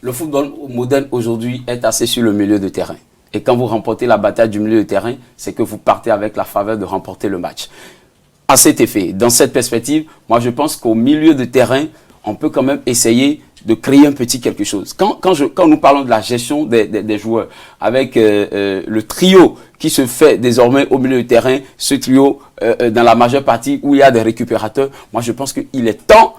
Le football moderne aujourd'hui est assez sur le milieu de terrain. Et quand vous remportez la bataille du milieu de terrain, c'est que vous partez avec la faveur de remporter le match. À cet effet, dans cette perspective, moi je pense qu'au milieu de terrain, on peut quand même essayer de créer un petit quelque chose. Quand nous parlons de la gestion des joueurs, avec le trio qui se fait désormais au milieu de terrain, ce trio dans la majeure partie où il y a des récupérateurs, moi je pense qu'il est temps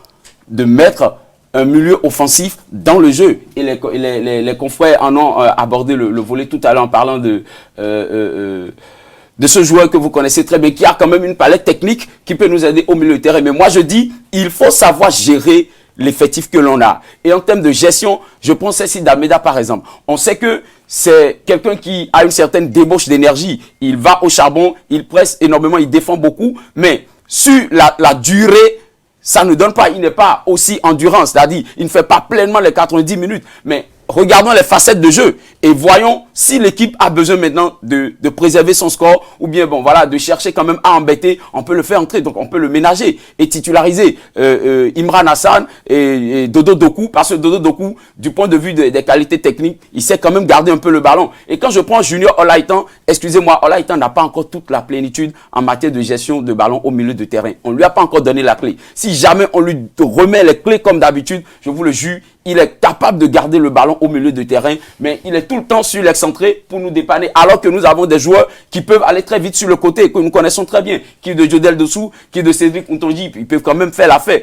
de mettre un milieu offensif dans le jeu. Et les confrères en ont abordé le volet tout à l'heure en parlant de ce joueur que vous connaissez très bien, qui a quand même une palette technique qui peut nous aider au milieu de terrain. Mais moi je dis, il faut savoir gérer l'effectif que l'on a. Et en termes de gestion, je pense ici d'Almeida par exemple. On sait que c'est quelqu'un qui a une certaine débauche d'énergie. Il va au charbon, il presse énormément, il défend beaucoup. Mais sur la durée, ça ne donne pas, il n'est pas aussi endurant. C'est-à-dire, il ne fait pas pleinement les 90 minutes. Mais regardons les facettes de jeu et voyons si l'équipe a besoin maintenant de préserver son score ou bien bon voilà de chercher quand même à embêter, on peut le faire entrer, donc on peut le ménager et titulariser Imran Hassan et Dodo Doku, parce que Dodo Doku, du point de vue des qualités techniques, il sait quand même garder un peu le ballon. Et quand je prends Junior Olaitan, excusez-moi, Olaitan n'a pas encore toute la plénitude en matière de gestion de ballon au milieu de terrain. On lui a pas encore donné la clé. Si jamais on lui remet les clés comme d'habitude, je vous le jure, il est capable de garder le ballon au milieu de terrain, mais il est tout le temps sur l'excentré pour nous dépanner, alors que nous avons des joueurs qui peuvent aller très vite sur le côté, que nous connaissons très bien, qui est de Jodel Dessous, qui est de Cédric Ntonji, ils peuvent quand même faire l'affaire.